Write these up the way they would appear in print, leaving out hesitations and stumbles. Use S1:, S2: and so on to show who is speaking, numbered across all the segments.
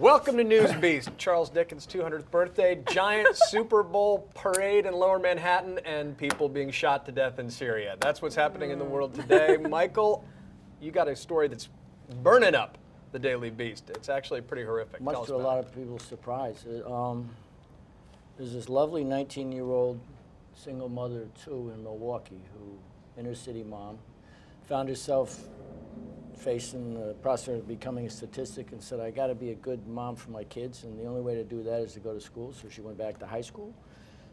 S1: Welcome to Newsbeast. Charles Dickens' 200th birthday, giant Super Bowl parade in Lower Manhattan, and people being shot to death in Syria. That's what's happening in the world today. Michael, you got a story that's burning up the Daily Beast. It's actually pretty horrific.
S2: Much to a lot of people's surprise. There's this lovely 19-year-old single mother of two in Milwaukee who, inner city mom, found herself facing the prospect of becoming a statistic and said, I got to be a good mom for my kids, and the only way to do that is to go to school. So she went back to high school.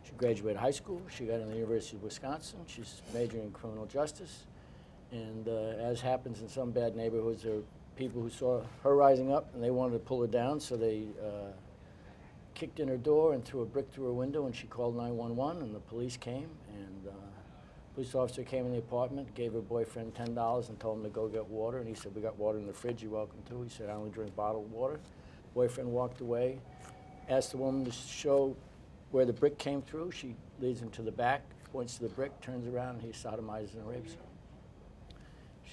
S2: She graduated high school. She got into the University of Wisconsin. She's majoring in criminal justice. And as happens in some bad neighborhoods, there are people who saw her rising up and they wanted to pull her down, so they kicked in her door and threw a brick through her window, and she called 911, and the police came, and police officer came in the apartment, gave her boyfriend $10 and told him to go get water, and he said, we got water in the fridge, you're welcome to. He said, I only drink bottled water. Boyfriend walked away, asked the woman to show where the brick came through. She leads him to the back, points to the brick, turns around, and he sodomizes and rapes her.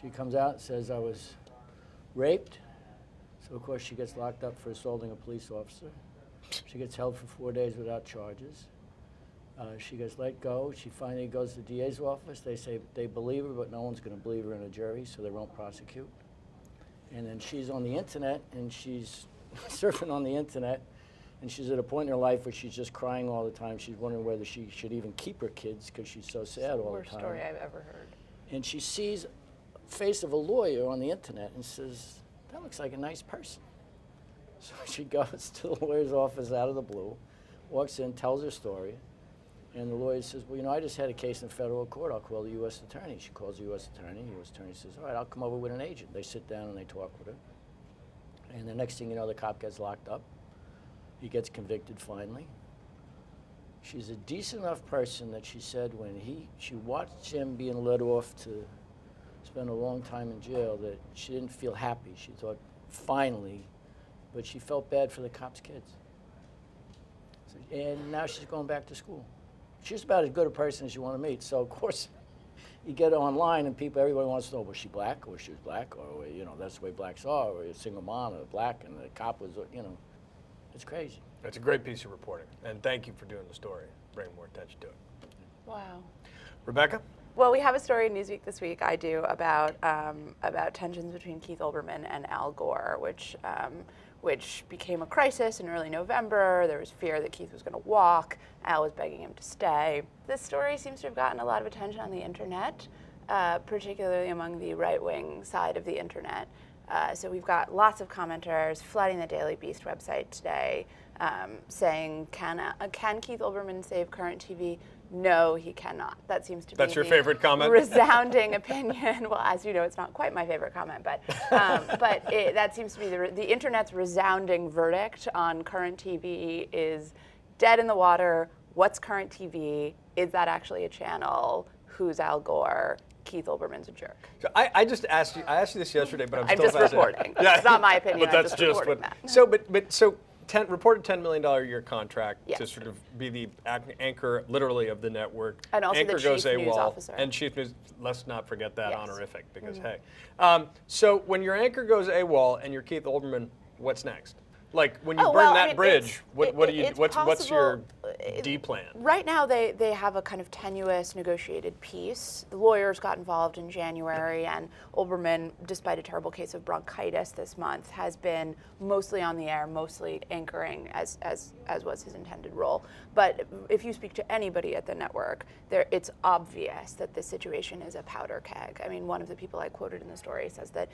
S2: She comes out and says, I was raped. So of course she gets locked up for assaulting a police officer. She gets held for 4 days without charges. She gets let go. She finally goes to the DA's office. They say they believe her, but no one's going to believe her in a jury, so they won't prosecute. And then she's on the internet, and she's surfing on the internet, and she's at a point in her life where she's just crying all the time. She's wondering whether she should even keep her kids because she's so sad all the time.
S3: Worst story I've ever heard.
S2: And she sees the face of a lawyer on the internet and says, that looks like a nice person. So she goes to the lawyer's office out of the blue, walks in, tells her story, and the lawyer says, well, you know, I just had a case in federal court. I'll call the U.S. attorney. She calls the U.S. attorney. The U.S. attorney says, all right, I'll come over with an agent. They sit down and they talk with her. And the next thing you know, the cop gets locked up. He gets convicted finally. She's a decent enough person that she said when she watched him being let off to spend a long time in jail that she didn't feel happy. She thought, finally, but she felt bad for the cop's kids. And now she's going back to school. She's about as good a person as you want to meet. So of course, you get online and everybody wants to know, was she black, or she was black, or, you know, that's the way blacks are, or a single mom or black, and the cop was, you know, it's crazy.
S1: That's a great piece of reporting, and thank you for doing the story, bringing more attention to it.
S3: Wow.
S1: Rebecca?
S3: Well, we have a story in Newsweek this week, I do, about tensions between Keith Olbermann and Al Gore, which became a crisis in early November. There was fear that Keith was going to walk. Al was begging him to stay. This story seems to have gotten a lot of attention on the internet, particularly among the right-wing side of the internet. So we've got lots of commenters flooding the Daily Beast website today, saying, can Keith Olbermann save current TV? No, he cannot. That seems to be
S1: That's your favorite comment?
S3: Resounding opinion. Well, as you know, it's not quite my favorite comment, but that seems to be the internet's resounding verdict on current TV is dead in the water. What's current TV? Is that actually a channel? Who's Al Gore? Keith Olbermann's a jerk.
S1: So I just asked you. I asked you this yesterday, but I'm still
S3: just reporting.
S1: Yeah.
S3: It's not my opinion.
S1: But that's
S3: I'm just reporting
S1: what.
S3: that.
S1: So reported $10 million a year contract
S3: Yes.
S1: to sort of be the anchor, literally, of the network.
S3: And also
S1: anchor
S3: the
S1: goes
S3: chief news
S1: AWOL,
S3: officer.
S1: and chief news. Let's not forget that
S3: Yes.
S1: honorific, because hey. So when your anchor goes AWOL and you're Keith Olbermann, what's next? Like when you burn that bridge, what do you? What's your D plan?
S3: Right now, they have a kind of tenuous negotiated peace. The lawyers got involved in January, and Olbermann, despite a terrible case of bronchitis this month, has been mostly on the air, mostly anchoring, as was his intended role. But if you speak to anybody at the network, it's obvious that this situation is a powder keg. I mean, one of the people I quoted in the story says that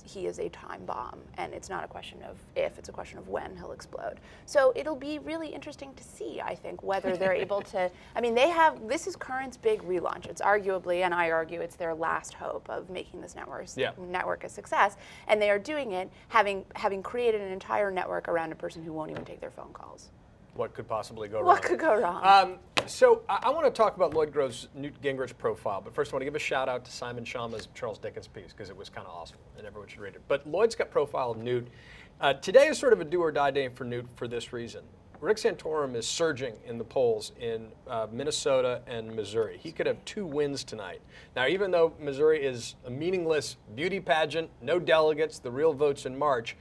S3: he is a time bomb, and it's not a question of if, it's a question of when he'll explode. So it'll be really interesting to see, I think, whether they're able to. I mean, this is Current's big relaunch. It's arguably, and I argue, it's their last hope of making this network a success. And they are doing it having created an entire network around a person who won't even take their phone calls.
S1: What could possibly go wrong?
S3: What could go wrong?
S1: So I want to talk about Lloyd Grove's Newt Gingrich profile, but first I want to give a shout out to Simon Schama's Charles Dickens piece, because it was kind of awesome and everyone should read it. But Lloyd's got profile of Newt. Today is sort of a do or die day for Newt for this reason. Rick Santorum is surging in the polls in Minnesota and Missouri. He could have 2 wins tonight. Now, even though Missouri is a meaningless beauty pageant, no delegates, the real vote's in March,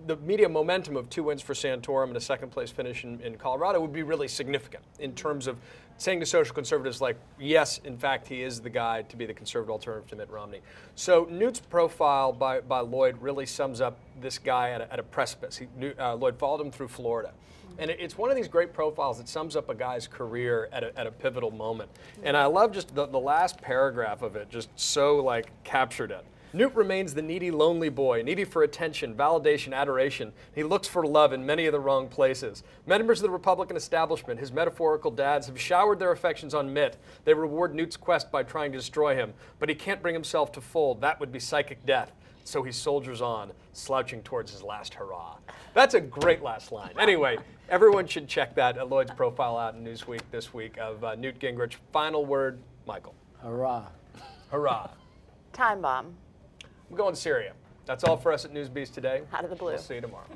S1: the media momentum of 2 wins for Santorum and a second-place finish in Colorado would be really significant in terms of saying to social conservatives like, yes, in fact, he is the guy to be the conservative alternative to Mitt Romney. So Newt's profile by Lloyd really sums up this guy at a precipice. Lloyd followed him through Florida. And it's one of these great profiles that sums up a guy's career at a pivotal moment. And I love just the last paragraph of it, just so like captured it. Newt remains the needy, lonely boy, needy for attention, validation, adoration. He looks for love in many of the wrong places. Members of the Republican establishment, his metaphorical dads, have showered their affections on Mitt. They reward Newt's quest by trying to destroy him, but he can't bring himself to fold. That would be psychic death. So he soldiers on, slouching towards his last hurrah. That's a great last line. Anyway, everyone should check that Lloyd's profile out in Newsweek this week of Newt Gingrich. Final word, Michael.
S2: Hurrah.
S1: Hurrah.
S3: Time bomb.
S1: I'm going Syria. That's all for us at NewsBeast today.
S3: Out of the blue.
S1: We'll see you tomorrow.